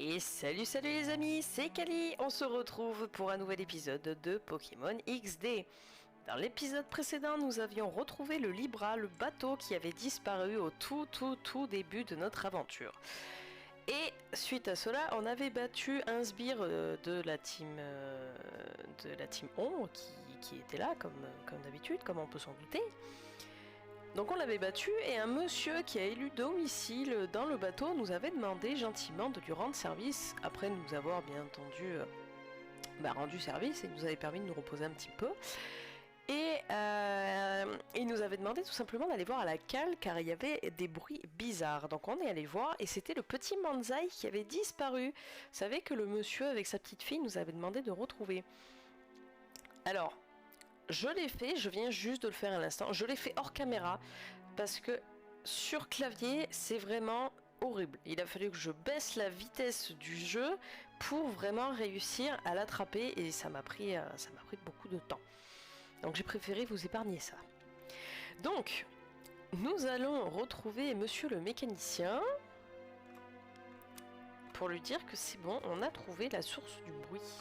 Et salut les amis, c'est Kali. On se retrouve pour un nouvel épisode de Pokémon XD. Dans l'épisode précédent, nous avions retrouvé le Libra, le bateau qui avait disparu au tout début de notre aventure. Et suite à cela, on avait battu un sbire de la team Ombre qui était là comme d'habitude, comme on peut s'en douter. Donc on l'avait battu et un monsieur qui a élu domicile dans le bateau nous avait demandé gentiment de lui rendre service après nous avoir bien entendu rendu service et nous avait permis de nous reposer un petit peu. Et il nous avait demandé tout simplement d'aller voir à la cale car il y avait des bruits bizarres. Donc on est allé voir et c'était le petit Manzai qui avait disparu. Vous savez que le monsieur avec sa petite fille nous avait demandé de retrouver. Alors... je l'ai fait, je viens juste de le faire à l'instant. Je l'ai fait hors caméra parce que sur clavier, c'est vraiment horrible. Il a fallu que je baisse la vitesse du jeu pour vraiment réussir à l'attraper et ça m'a pris beaucoup de temps. Donc j'ai préféré vous épargner ça. Donc, nous allons retrouver monsieur le mécanicien pour lui dire que c'est bon, on a trouvé la source du bruit.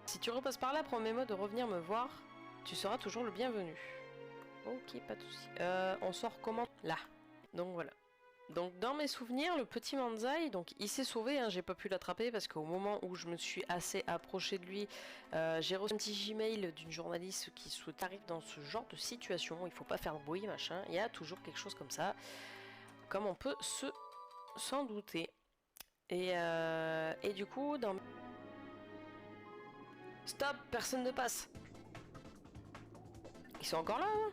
Si tu repasses par là, promets-moi de revenir me voir. Tu seras toujours le bienvenu. Ok, pas de soucis. On sort comment? Là. Donc voilà. Donc dans mes souvenirs, le petit Manzai, donc il s'est sauvé, hein, j'ai pas pu l'attraper parce qu'au moment où je me suis assez approché de lui, j'ai reçu un petit Gmail d'une journaliste qui arrive dans ce genre de situation, il faut pas faire de bruit, machin, il y a toujours quelque chose comme ça, comme on peut s'en douter. Et du coup, dans... Stop, personne ne passe. Ils sont encore là, hein?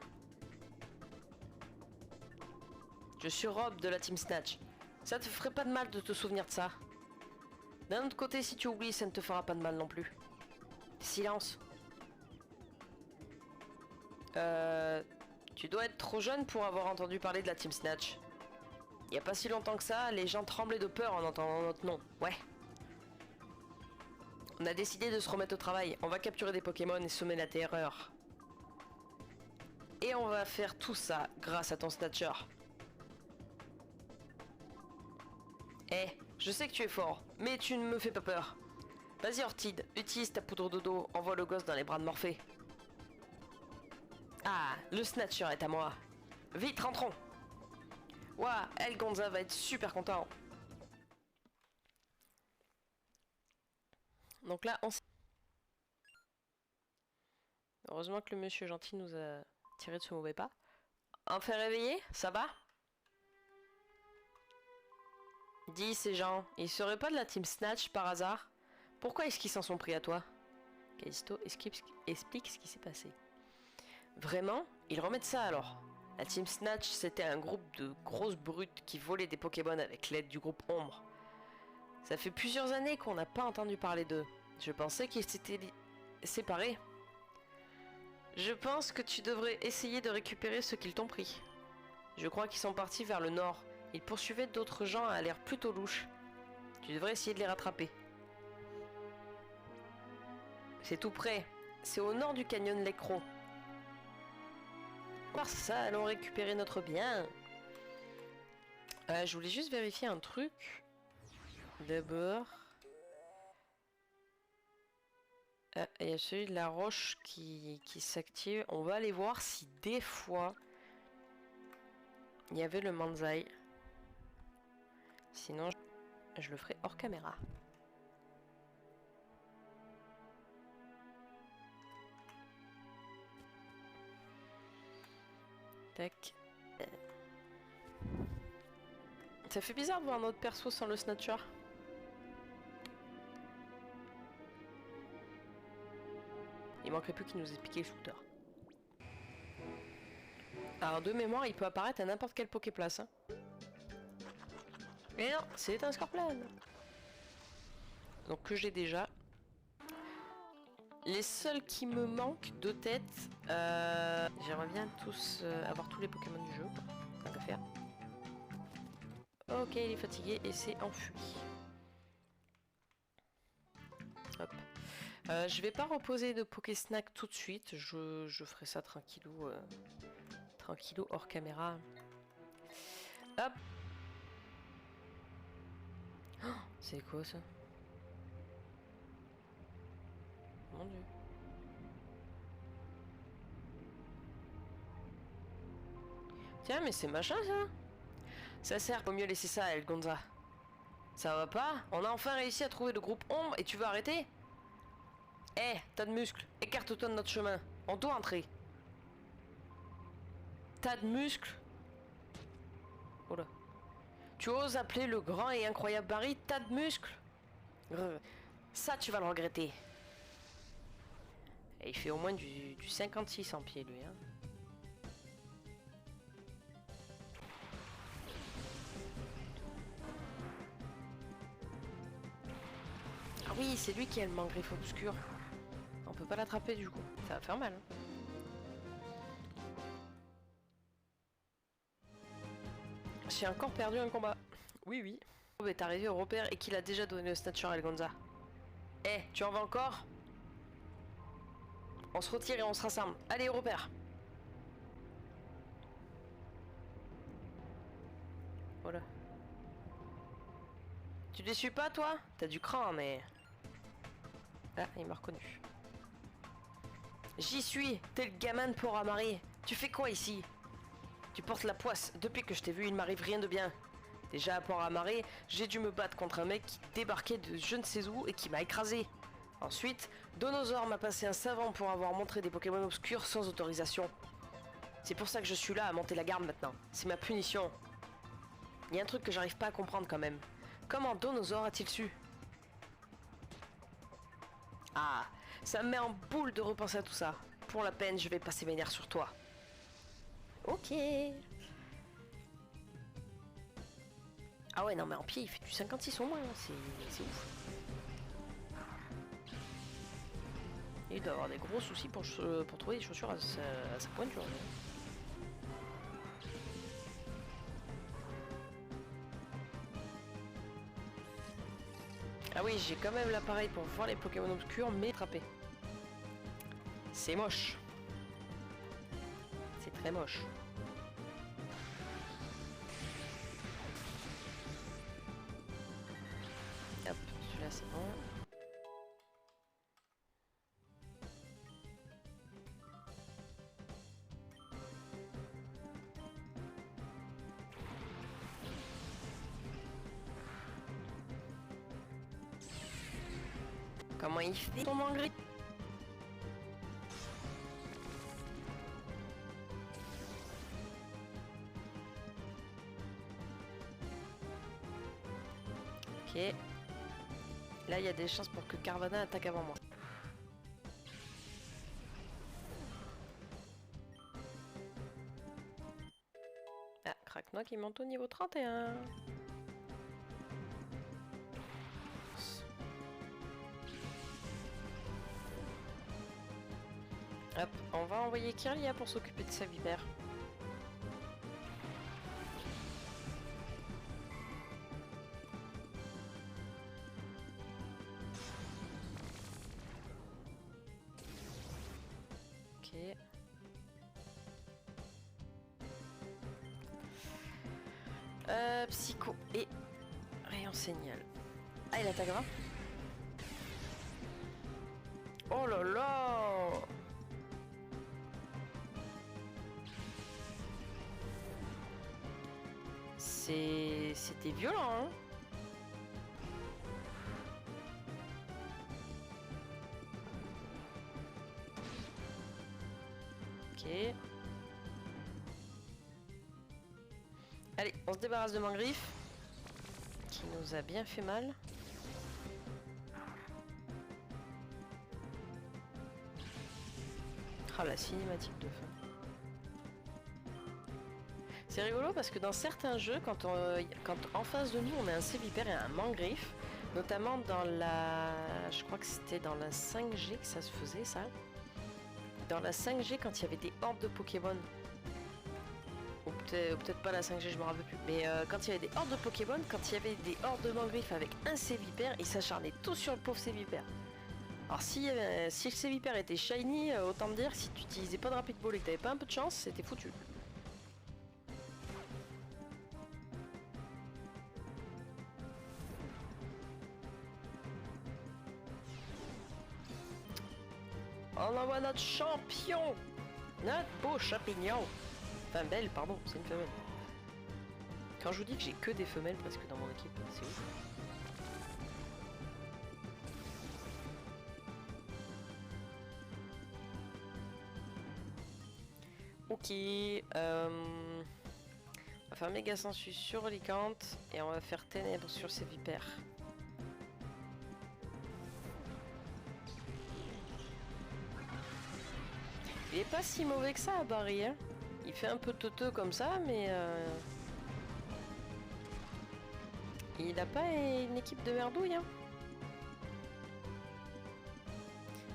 Je suis Rob de la Team Snatch. Ça te ferait pas de mal de te souvenir de ça. D'un autre côté, si tu oublies, ça ne te fera pas de mal non plus. Silence. Tu dois être trop jeune pour avoir entendu parler de la Team Snatch. Il y a pas si longtemps que ça, les gens tremblaient de peur en entendant notre nom. Ouais. On a décidé de se remettre au travail. On va capturer des Pokémon et semer la terreur. Et on va faire tout ça grâce à ton Snatcher. Je sais que tu es fort, mais tu ne me fais pas peur. Vas-y Ortide, utilise ta poudre dodo, envoie le gosse dans les bras de Morphée. Ah, le Snatcher est à moi. Vite, rentrons. Ouah, El Gonza va être super content. Donc là, heureusement que le monsieur gentil nous a tiré de ce mauvais pas. Enfin réveillé, ça va? Dis ces gens, ils seraient pas de la Team Snatch par hasard? Pourquoi est-ce qu'ils s'en sont pris à toi? Callisto explique ce qui s'est passé. Vraiment? Ils remettent ça alors? La Team Snatch, c'était un groupe de grosses brutes qui volaient des Pokémon avec l'aide du groupe Ombre. Ça fait plusieurs années qu'on n'a pas entendu parler d'eux. Je pensais qu'ils s'étaient séparés. Je pense que tu devrais essayer de récupérer ce qu'ils t'ont pris. Je crois qu'ils sont partis vers le nord. Ils poursuivaient d'autres gens à l'air plutôt louche. Tu devrais essayer de les rattraper. C'est tout près. C'est au nord du canyon Lekro. Par ça, allons récupérer notre bien. Je voulais juste vérifier un truc. D'abord... il y a celui de la roche qui s'active. On va aller voir si des fois... il y avait le Manzai. Sinon, je le ferai hors caméra. Tac. Ça fait bizarre de voir notre perso sans le Snatcher. Il manquerait plus qu'il nous explique le shooter. Alors de mémoire, il peut apparaître à n'importe quelle Poképlace. Hein. Et non, c'est un Scorpion. Donc que j'ai déjà. Les seuls qui me manquent de tête, j'aimerais bien tous avoir tous les Pokémon du jeu. Tant qu'à faire. Ok, il est fatigué et c'est enfui. Hop. Je vais pas reposer de Pokésnack tout de suite. Je ferai ça tranquillou, tranquillou hors caméra. Hop. Oh, c'est quoi ça? mon dieu. Tiens, mais c'est machin ça. Ça sert, faut mieux laisser ça, El Gonza. Ça va pas? On a enfin réussi à trouver le groupe Ombre et tu veux arrêter? Eh, tas de muscles, écarte-toi de notre chemin. On doit entrer. Tas de muscles? Oh là. Tu oses appeler le grand et incroyable Barry tas de muscles? Ça, tu vas le regretter. Et il fait au moins du 56 en pied, lui. Hein. Ah oui, c'est lui qui a le mangriffe obscur. On peut pas l'attraper du coup. Ça va faire mal. Hein. J'ai encore perdu un combat. Oui, oui. Bob est arrivé au repère et qu'il a déjà donné le snatcher à Elgonza. Eh, tu en veux encore? On se retire et on se rassemble. Allez, au repère. Voilà. Tu les suis pas, toi? T'as du cran, mais... Ah, il m'a reconnu. J'y suis. T'es le gamin de Port-à-Marie. Tu fais quoi ici? Tu portes la poisse. Depuis que je t'ai vu, il m'arrive rien de bien. Déjà à Port-à-Marie, j'ai dû me battre contre un mec qui débarquait de je ne sais où et qui m'a écrasé. Ensuite, Donosaur m'a passé un savant pour avoir montré des Pokémon obscurs sans autorisation. C'est pour ça que je suis là à monter la garde maintenant. C'est ma punition. Il y a un truc que j'arrive pas à comprendre quand même. Comment Donosaur a-t-il su? Ah, ça me met en boule de repenser à tout ça. Pour la peine, je vais passer mes nerfs sur toi. Ok. Ah ouais, non mais en pied, il fait du 56 au moins, c'est ouf. Et il doit avoir des gros soucis pour trouver des chaussures à sa pointure. Ah oui, j'ai quand même l'appareil pour voir les Pokémon obscurs, mais attraper. C'est moche. C'est très moche. Hop, celui-là c'est bon. Comment il fait ton mangri? Ok. Là, il y a des chances pour que Carvana attaque avant moi. Ah, Cracknock qui monte au niveau 31. Hop, on va envoyer Kirlia pour s'occuper de sa vipère. Ok. Psycho et rayon signal. Ah, il attaque avant. Oh là là! C'était violent, hein? Ok. Allez, on se débarrasse de Mangriffe, qui nous a bien fait mal. Ah, la cinématique de fin. C'est rigolo parce que dans certains jeux, quand en face de nous on a un Sévipère et un Mangriffe, notamment dans la... Je crois que c'était dans la 5G que ça se faisait ça. Dans la 5G quand il y avait des hordes de Pokémon. Ou peut-être pas la 5G, je me rappelle plus. Mais quand il y avait des hordes de Pokémon, quand il y avait des hordes de Mangriffe avec un Sévipère, ils s'acharnaient tous sur le pauvre Sévipère. Alors si le Sévipère était shiny, autant me dire, si tu utilisais pas de Rapid Ball et que t'avais pas un peu de chance, c'était foutu. On envoie notre champion. Notre beau champignon. Enfin, belle, pardon, c'est une femelle. Quand je vous dis que j'ai que des femelles presque dans mon équipe, c'est ouf. Ok, on va faire méga sensu sur Olicante et on va faire ténèbres sur ces vipères. Il est pas si mauvais que ça à Barry, hein. Il fait un peu teuteux comme ça, mais il a pas une équipe de merdouille, hein.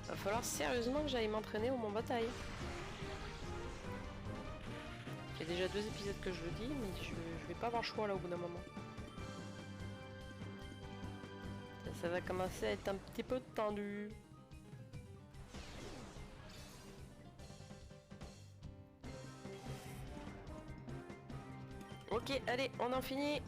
Va falloir sérieusement que j'aille m'entraîner au Mont Bataille. Il y a déjà 2 épisodes que je le dis, mais je vais pas avoir le choix là au bout d'un moment. Ça va commencer à être un petit peu tendu. Ok, allez, on en finit.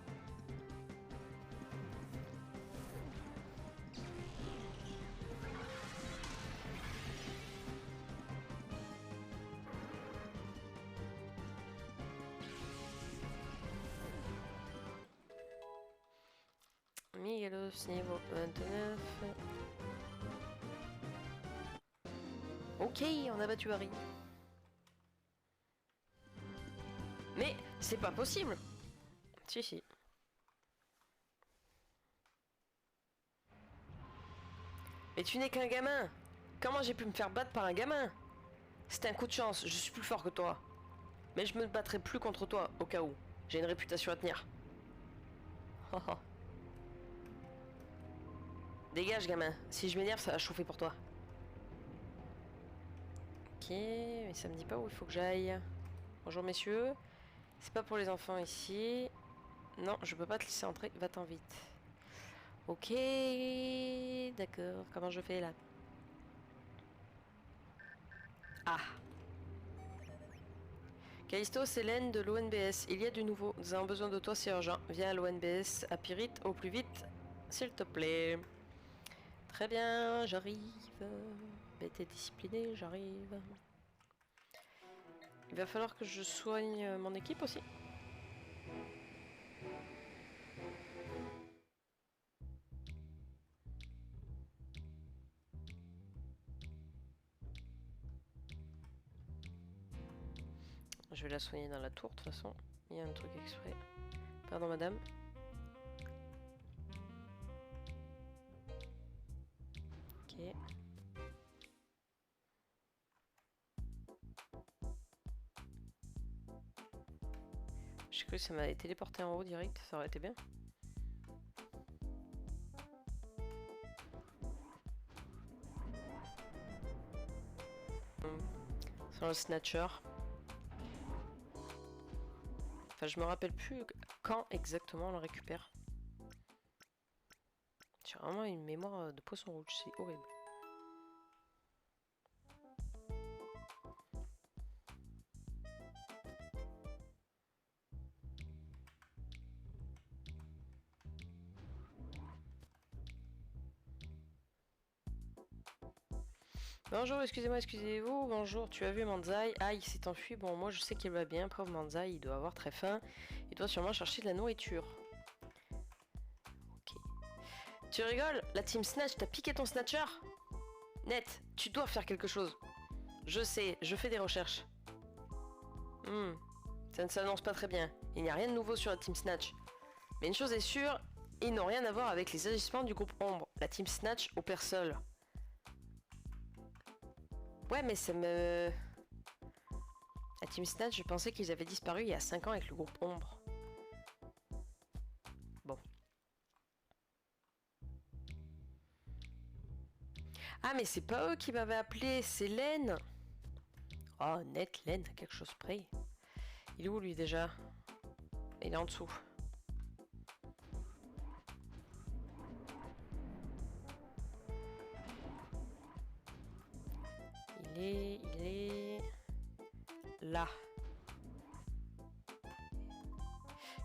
Miguelos niveau 29. Ok, on a battu Harry. Mais c'est pas possible. Si, si. Mais tu n'es qu'un gamin. Comment j'ai pu me faire battre par un gamin? C'était un coup de chance, je suis plus fort que toi. Mais je me battrai plus contre toi, au cas où. J'ai une réputation à tenir. Dégage, gamin. Si je m'énerve, ça va chauffer pour toi. Ok, mais ça me dit pas où il faut que j'aille. Bonjour, messieurs. C'est pas pour les enfants ici. Non, je peux pas te laisser entrer. Va-t'en vite. Ok, d'accord. Comment je fais là? Ah. Callisto, c'est Hélène de l'ONBS. Il y a du nouveau. Nous avons besoin de toi, c'est urgent. Viens à l'ONBS à Pyrite au plus vite, s'il te plaît. Très bien, j'arrive. T'es discipliné, j'arrive. Il va falloir que je soigne mon équipe aussi. Je vais la soigner dans la tour de toute façon. Il y a un truc exprès. Pardon madame. Ok. J'ai cru que ça m'avait téléporté en haut direct, ça aurait été bien. Sans le snatcher. Enfin, je me rappelle plus quand exactement on le récupère. J'ai vraiment une mémoire de poisson rouge, c'est horrible. Bonjour, excusez-moi, excusez-vous. Bonjour, tu as vu Manzai? Ah, il s'est enfui. Bon, moi je sais qu'il va bien. Pauvre Manzai, il doit avoir très faim. Il doit sûrement chercher de la nourriture. Ok. Tu rigoles? La team Snatch t'a piqué ton snatcher? Net, tu dois faire quelque chose. Je sais, je fais des recherches. Ça ne s'annonce pas très bien. Il n'y a rien de nouveau sur la team Snatch. Mais une chose est sûre, ils n'ont rien à voir avec les agissements du groupe Ombre. La team Snatch opère seule. Ouais, mais ça me... La team Snatch, je pensais qu'ils avaient disparu il y a 5 ans avec le groupe Ombre. Bon. Ah, mais c'est pas eux qui m'avaient appelé, c'est Len. Oh, net, Len, à quelque chose près. Il est où, lui, déjà? Il est en dessous. Il est... là.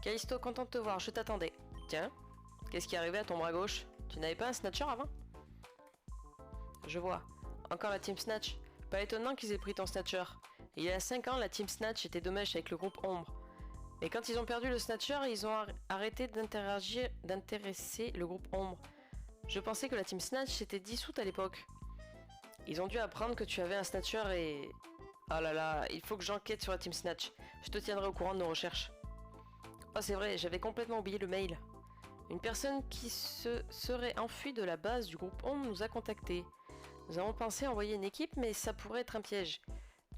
Callisto, content de te voir, je t'attendais. Tiens, qu'est-ce qui est arrivé à ton bras gauche? Tu n'avais pas un snatcher avant? Je vois. Encore la team Snatch. Pas étonnant qu'ils aient pris ton Snatcher. Il y a 5 ans, la Team Snatch était de mèche avec le groupe Ombre. Et quand ils ont perdu le Snatcher, ils ont arrêté d'intéresser le groupe Ombre. Je pensais que la Team Snatch s'était dissoute à l'époque. Ils ont dû apprendre que tu avais un Snatcher et... Oh là là, il faut que j'enquête sur la Team Snatch. Je te tiendrai au courant de nos recherches. Oh c'est vrai, j'avais complètement oublié le mail. Une personne qui se serait enfuie de la base du groupe Ombre nous a contactés. Nous avons pensé envoyer une équipe, mais ça pourrait être un piège.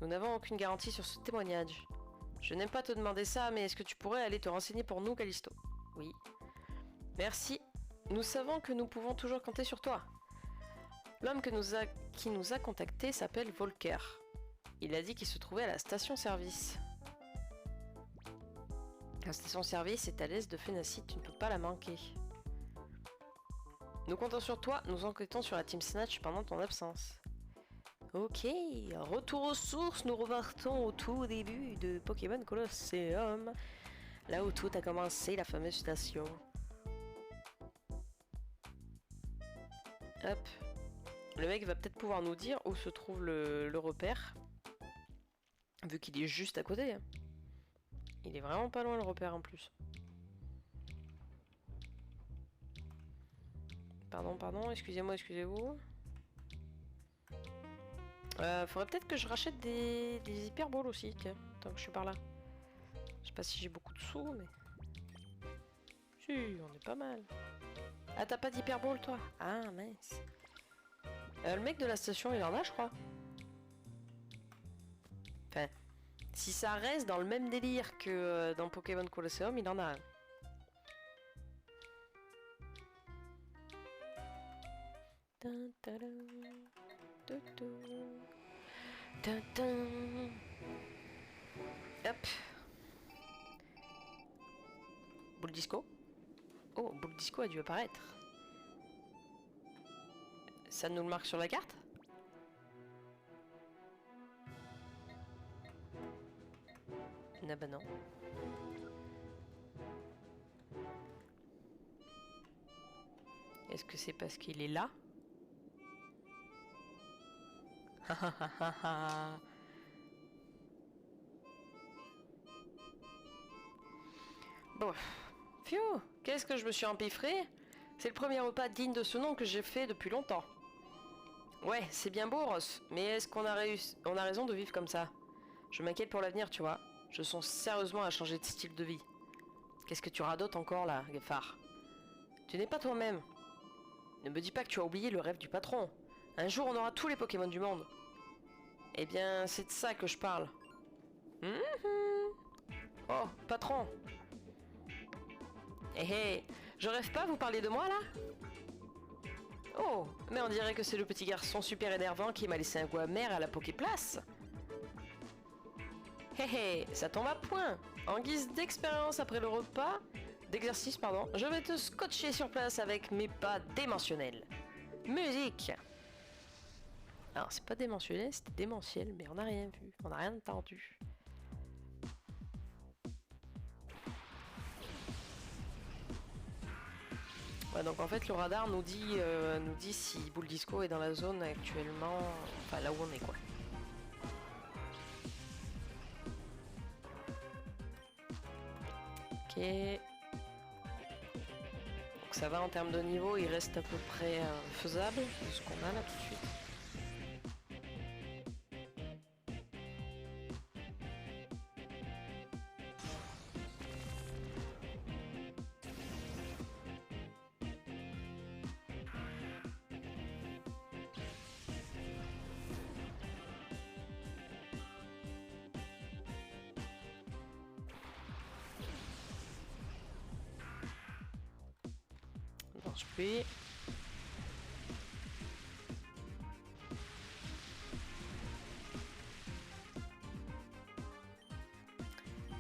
Nous n'avons aucune garantie sur ce témoignage. Je n'aime pas te demander ça, mais est-ce que tu pourrais aller te renseigner pour nous, Callisto? Oui. Merci. Nous savons que nous pouvons toujours compter sur toi. L'homme qui nous a contactés s'appelle Volker. Il a dit qu'il se trouvait à la station-service. La station-service est à l'est de Phénacite, tu ne peux pas la manquer. Nous comptons sur toi, nous enquêtons sur la Team Snatch pendant ton absence. Ok, retour aux sources, nous repartons au tout début de Pokémon Colosseum. Là où tout a commencé, la fameuse station. Hop. Le mec va peut-être pouvoir nous dire où se trouve le repère. Vu qu'il est juste à côté. Hein. Il est vraiment pas loin le repère en plus. Pardon, excusez-moi, excusez-vous. Faudrait peut-être que je rachète des hyperballs aussi, tiens, tant que je suis par là. Je sais pas si j'ai beaucoup de sous, mais... Si, on est pas mal. Ah, t'as pas d'hyperball, toi? Ah, mince. Le mec de la station, il en a, je crois. Enfin, si ça reste dans le même délire que dans Pokémon Colosseum, il en a un. Hop. Boule disco. Oh, boule disco a dû apparaître. Ça nous le marque sur la carte? Ah bah non. Est-ce que c'est parce qu'il est là? Bon. Phew, qu'est-ce que je me suis empiffré? C'est le premier repas digne de ce nom que j'ai fait depuis longtemps. Ouais, c'est bien beau, Ross, mais est-ce qu'on a raison de vivre comme ça? Je m'inquiète pour l'avenir, tu vois. Je songe sérieusement à changer de style de vie. Qu'est-ce que tu radotes encore là, Geffard? Tu n'es pas toi-même. Ne me dis pas que tu as oublié le rêve du patron. Un jour, on aura tous les Pokémon du monde. Eh bien, c'est de ça que je parle. Oh, patron. Hé hé, je rêve pas, vous parlez de moi là? Oh, mais on dirait que c'est le petit garçon super énervant qui m'a laissé un goût amer à la Poképlace. Hé hé, ça tombe à point. En guise d'expérience après le repas, d'exercice pardon, je vais te scotcher sur place avec mes pas démentionnels. Musique. Alors c'est pas démentionnel, c'était démentiel, mais on n'a rien vu, on n'a rien entendu. Ouais, donc en fait le radar nous dit si Boule Disco est dans la zone actuellement, enfin là où on est quoi. Ok. Donc ça va en termes de niveau, il reste à peu près faisable de ce qu'on a là tout de suite. Puis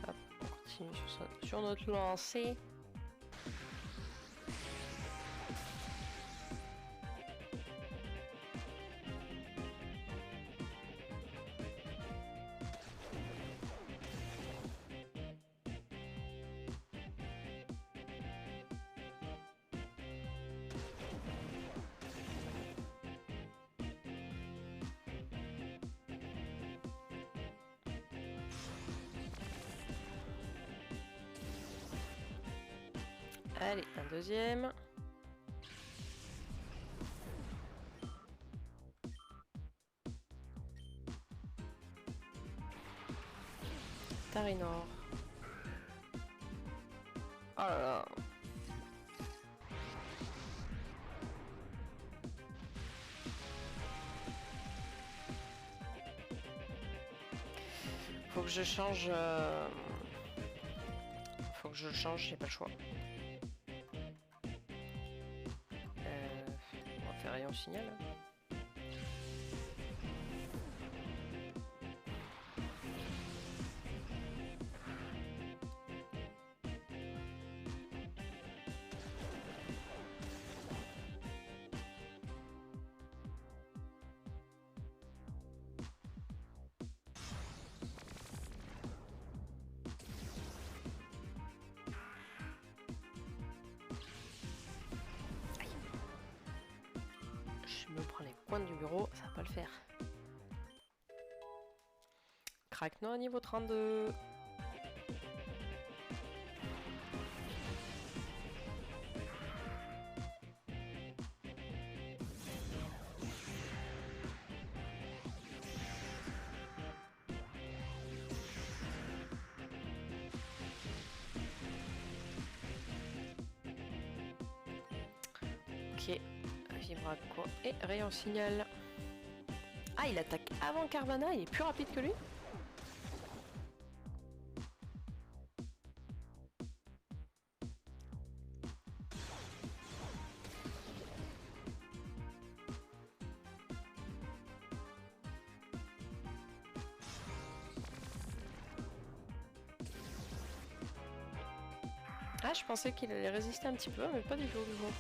hop, on continue sur notre lancée. Allez, un deuxième. Tarinor. Oh là là. Faut que je change... Faut que je le change, j'ai pas le choix. On va faire rayon signal. Je me prends les coins du bureau, ça va pas le faire. Crackno à niveau 32. Ok, Vibraco et rayon signal. Ah, il attaque avant Carvana, il est plus rapide que lui? Ah, je pensais qu'il allait résister un petit peu, mais pas du tout, du coup.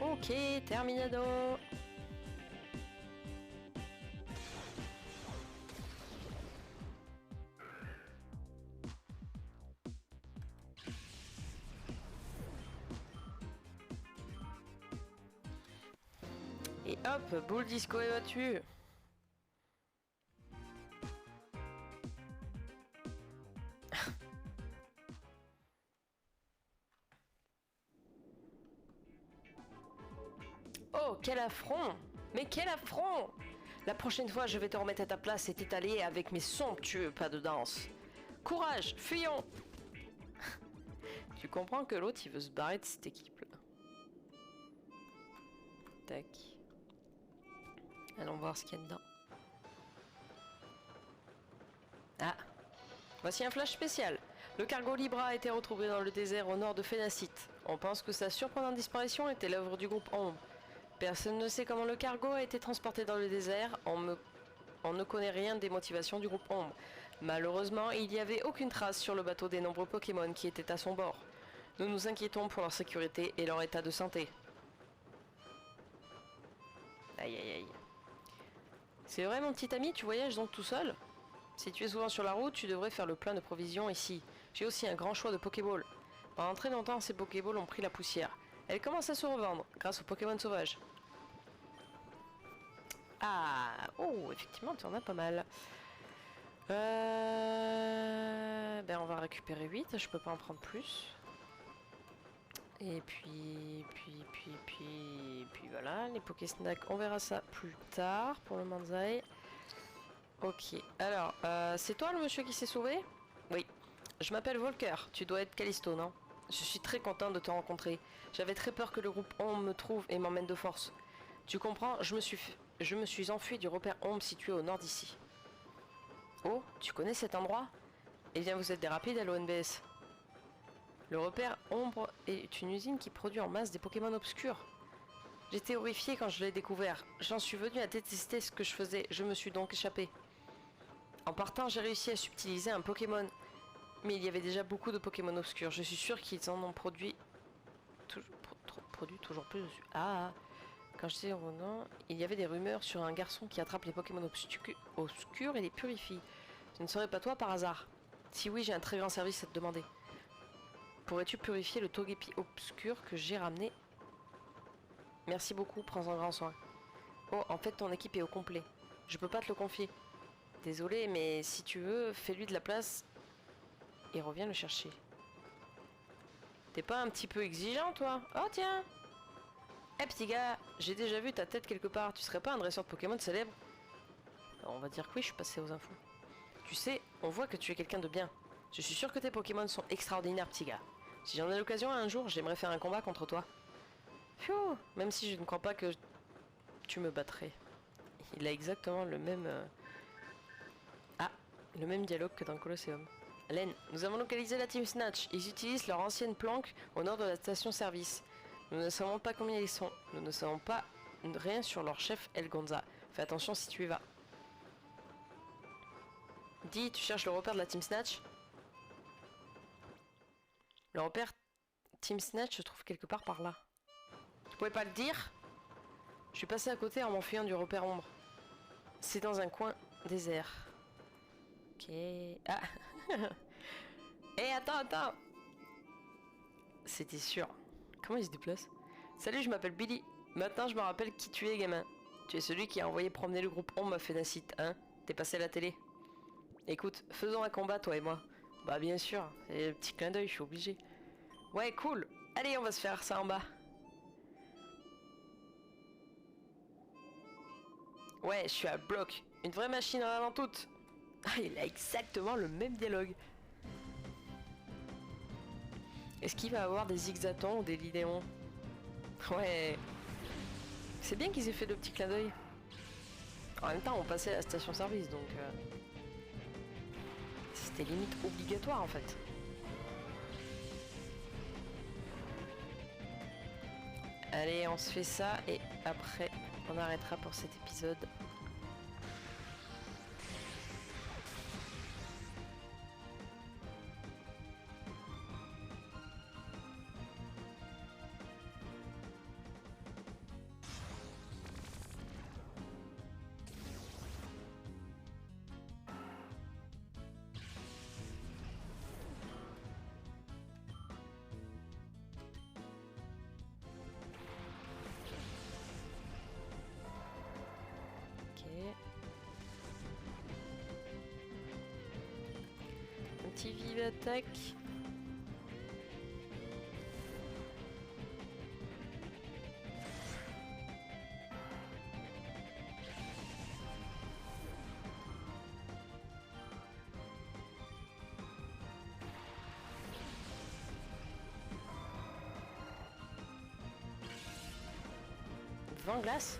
Ok, terminado. Et hop, boule disco est battu. Oh, quel affront! Mais quel affront! La prochaine fois, je vais te remettre à ta place et t'étaler avec mes somptueux pas de danse. Courage, fuyons! Tu comprends que l'autre, il veut se barrer de cette équipe-là. Tac. Allons voir ce qu'il y a dedans. Ah! Voici un flash spécial. Le cargo Libra a été retrouvé dans le désert au nord de Phénacite. On pense que sa surprenante disparition était l'œuvre du groupe Ombre. Personne ne sait comment le cargo a été transporté dans le désert. On ne connaît rien des motivations du groupe Ombre. Malheureusement, il n'y avait aucune trace sur le bateau des nombreux Pokémon qui étaient à son bord. Nous nous inquiétons pour leur sécurité et leur état de santé. Aïe aïe aïe. C'est vrai mon petit ami, tu voyages donc tout seul? Si tu es souvent sur la route, tu devrais faire le plein de provisions ici. J'ai aussi un grand choix de Pokéballs. Pendant très longtemps, ces Pokéballs ont pris la poussière. Elles commencent à se revendre grâce aux Pokémon sauvages. Ah, oh, effectivement, tu en as pas mal. Ben on va récupérer 8, je peux pas en prendre plus. Et puis voilà, les Pokésnacks, on verra ça plus tard pour le Manzai. Ok, alors, c'est toi le monsieur qui s'est sauvé? Oui. Je m'appelle Volker, tu dois être Callisto, non? Je suis très content de te rencontrer. J'avais très peur que le groupe Ombre me trouve et m'emmène de force. Tu comprends, je me suis enfui du repère Ombre situé au nord d'ici. Oh, tu connais cet endroit? Eh bien, vous êtes des rapides à l'ONBS. Le repère Ombre est une usine qui produit en masse des Pokémon obscurs. J'étais horrifié quand je l'ai découvert. J'en suis venu à détester ce que je faisais. Je me suis donc échappé. En partant, j'ai réussi à subtiliser un Pokémon. Mais il y avait déjà beaucoup de Pokémon obscurs. Je suis sûr qu'ils en ont produit... toujours plus. Ah, quand j'étais au Ronan, il y avait des rumeurs sur un garçon qui attrape les Pokémon obscurs et les purifie. Ce ne serait pas toi par hasard? Si oui, j'ai un très grand service à te demander. Pourrais-tu purifier le Togepi obscur que j'ai ramené? Merci beaucoup, prends-en grand soin. Oh, en fait, ton équipe est au complet. Je peux pas te le confier. Désolé, mais si tu veux, fais-lui de la place et reviens le chercher. T'es pas un petit peu exigeant, toi? Oh, tiens! Eh, petit gars, j'ai déjà vu ta tête quelque part. Tu serais pas un dresseur de Pokémon célèbre? On va dire que oui, je suis passé aux infos. Tu sais, on voit que tu es quelqu'un de bien. Je suis sûr que tes Pokémon sont extraordinaires, petit gars. Si j'en ai l'occasion un jour, j'aimerais faire un combat contre toi. Phew, même si je ne crois pas que tu me battrais. Il a exactement le même... Ah, le même dialogue que dans Colosseum. Len, nous avons localisé la Team Snatch. Ils utilisent leur ancienne planque au nord de la station-service. Nous ne savons pas combien ils sont. Nous ne savons pas rien sur leur chef El Gonza. Fais attention si tu y vas. Dis, tu cherches le repère de la Team Snatch? Le repère Team Snatch se trouve quelque part par là. Tu pouvais pas le dire? Je suis passé à côté en m'enfuyant du repère ombre. C'est dans un coin désert. Ok... Ah. Eh, attends. C'était sûr. Comment il se déplace? Salut, je m'appelle Billy. Maintenant, je me rappelle qui tu es, gamin. Tu es celui qui a envoyé promener le groupe Ombre à Phénacite, hein? T'es passé à la télé. Écoute, faisons un combat, toi et moi. Bah, bien sûr. Et petit clin d'œil, je suis obligé. Ouais, cool. Allez, on va se faire ça en bas. Ouais, je suis à bloc. Une vraie machine en avant toute. Ah, il a exactement le même dialogue. Est-ce qu'il va avoir des zigzatons ou des lidéons? Ouais. C'est bien qu'ils aient fait le petit clin d'œil. En même temps, on passait à la station-service, donc... C'était limite obligatoire, en fait. Allez, on se fait ça, et après, on arrêtera pour cet épisode. Un petit vive attaque. Vent glace.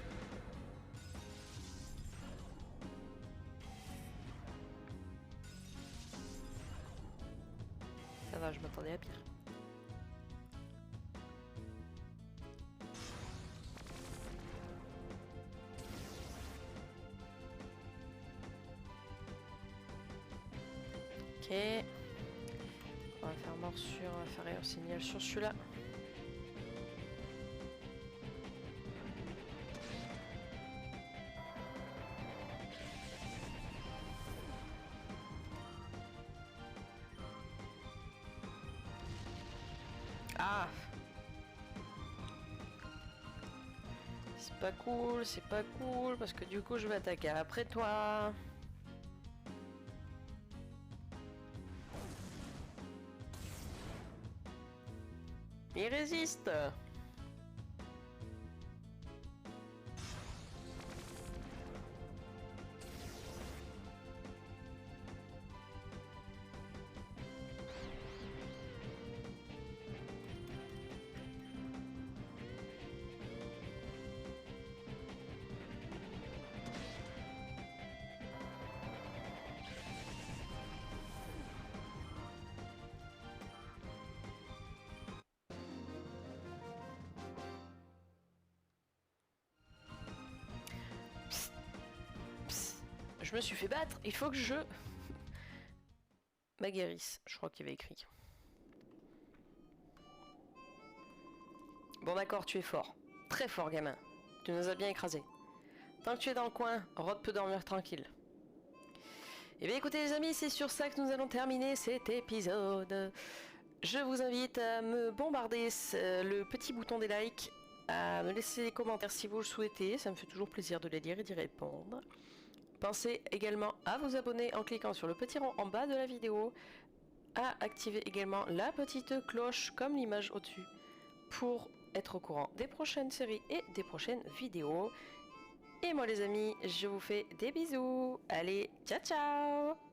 Ça va, je m'attendais à pire. Ok. On va faire morsure, on va faire un signal sur celui-là. Ah! C'est pas cool, parce que du coup je vais attaquer après toi. Il résiste! Je me suis fait battre, il faut que je m'aguerrisse. Je crois qu'il y avait écrit. Bon d'accord, tu es fort. Très fort, gamin. Tu nous as bien écrasés. Tant que tu es dans le coin, Rod peut dormir tranquille. Et bien écoutez les amis, c'est sur ça que nous allons terminer cet épisode. Je vous invite à me bombarder le petit bouton des likes, à me laisser des commentaires si vous le souhaitez, ça me fait toujours plaisir de les lire et d'y répondre. Pensez également à vous abonner en cliquant sur le petit rond en bas de la vidéo, à activer également la petite cloche comme l'image au-dessus pour être au courant des prochaines séries et des prochaines vidéos. Et moi les amis, je vous fais des bisous. Allez, ciao ciao!